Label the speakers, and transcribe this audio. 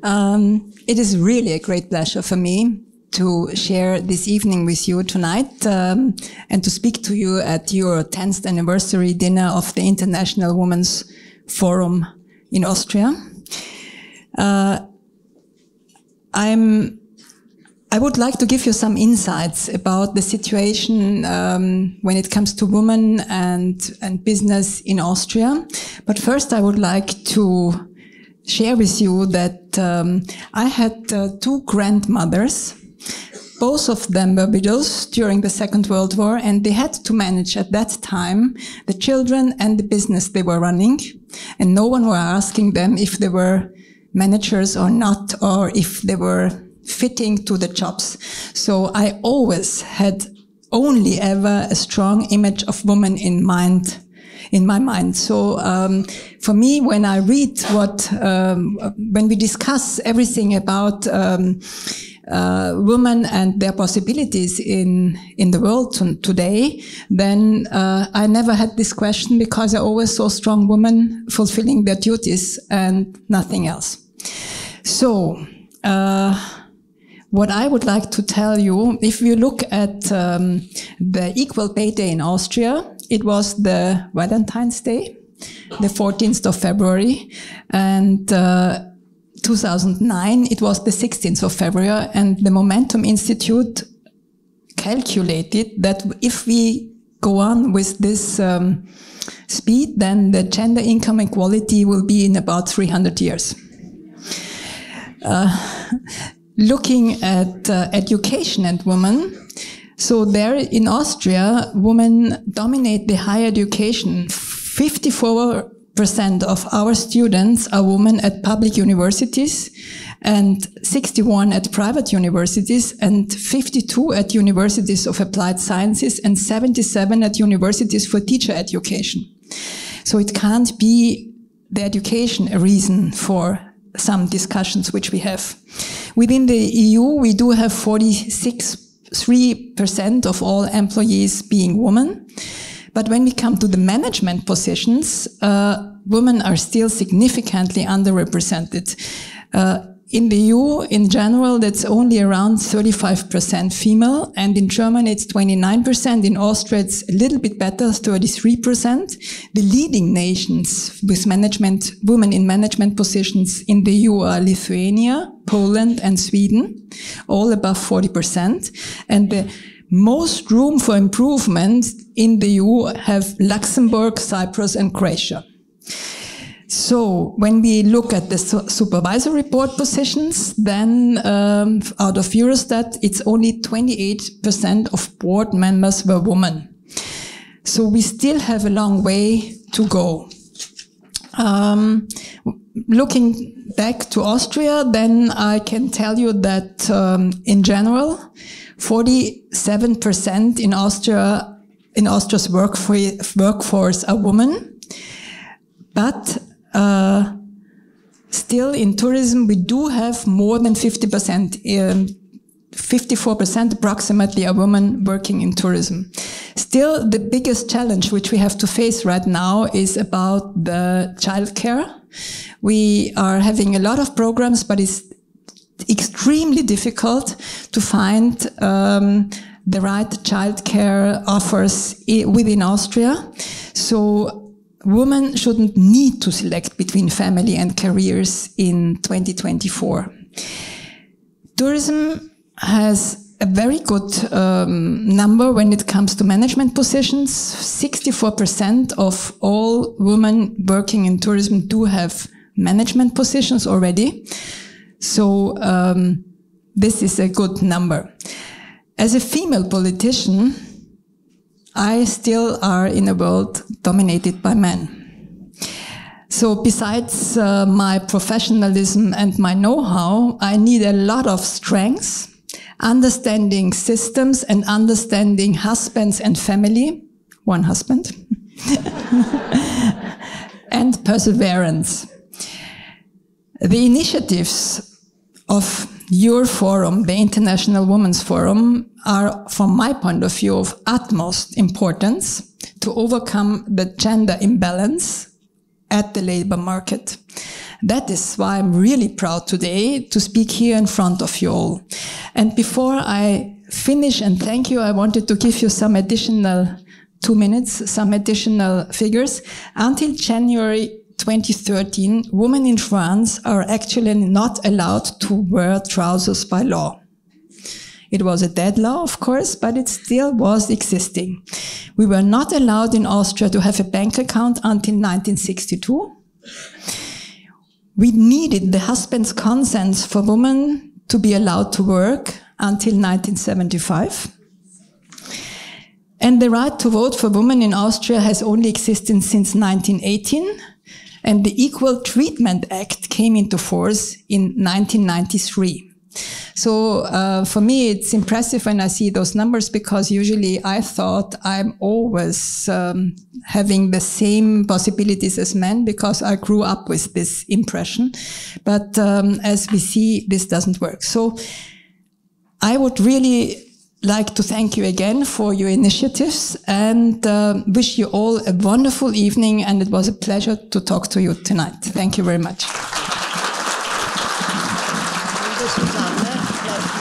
Speaker 1: It is really a great pleasure for me to share this evening with you tonight and to speak to you at your 10th anniversary dinner of the International Women's Forum in Austria. I would like to give you some insights about the situation when it comes to women and business in Austria. But first I would like to share with you that I had two grandmothers. Both of them were widows during the Second World War, and they had to manage at that time the children and the business they were running. And no one were asking them if they were managers or not, or if they were fitting to the jobs. So I always had only ever a strong image of women in my mind. So for me, when I read when we discuss everything about women and their possibilities in the world today, then I never had this question, because I always saw strong women fulfilling their duties and nothing else. So what I would like to tell you, if you look at the Equal Pay Day in Austria, it was the Valentine's Day, the 14th of February, and 2009, it was the 16th of February, and the Momentum Institute calculated that if we go on with this speed, then the gender income equality will be in about 300 years. Looking at education and women, so there in Austria, women dominate the higher education. 54% of our students are women at public universities, and 61 at private universities, and 52 at universities of applied sciences, and 77 at universities for teacher education. So it can't be the education a reason for some discussions which we have. Within the EU, we do have 46% of all employees being women. But when we come to the management positions, women are still significantly underrepresented. In the EU, in general, that's only around 35% female, and in Germany it's 29%, in Austria it's a little bit better, 33%. The leading nations with women in management positions in the EU are Lithuania, Poland and Sweden, all above 40%. And the most room for improvement in the EU have Luxembourg, Cyprus and Croatia. So when we look at the supervisory board positions, then out of Eurostat, it's only 28% of board members were women. So we still have a long way to go. Looking back to Austria, then I can tell you that in general, 47% in Austria's workforce are women, but still in tourism we do have more than 50%, 54% approximately are women working in tourism. Still, the biggest challenge which we have to face right now is about the childcare. We are having a lot of programs, but it's extremely difficult to find the right childcare offers within Austria. So women shouldn't need to select between family and careers in 2024. Tourism has a very good number when it comes to management positions. 64% of all women working in tourism do have management positions already. So this is a good number. As a female politician, I still are in a world dominated by men. So besides my professionalism and my know-how, I need a lot of strength, understanding systems and understanding husbands and family, one husband, and perseverance. The initiatives of your forum, the International Women's Forum, are, from my point of view, of utmost importance to overcome the gender imbalance at the labor market. That is why I'm really proud today to speak here in front of you all. And before I finish and thank you, I wanted to give you some additional 2 minutes, some additional figures. Until January 2013, women in France are actually not allowed to wear trousers by law. It was a dead law, of course, but it still was existing. We were not allowed in Austria to have a bank account until 1962. We needed the husband's consent for women to be allowed to work until 1975. And the right to vote for women in Austria has only existed since 1918. And the Equal Treatment Act came into force in 1993. So for me, it's impressive when I see those numbers, because usually I thought I'm always having the same possibilities as men, because I grew up with this impression. But as we see, this doesn't work. So I would really like to thank you again for your initiatives, and wish you all a wonderful evening. And it was a pleasure to talk to you tonight. Thank you very much.
Speaker 2: Susanne.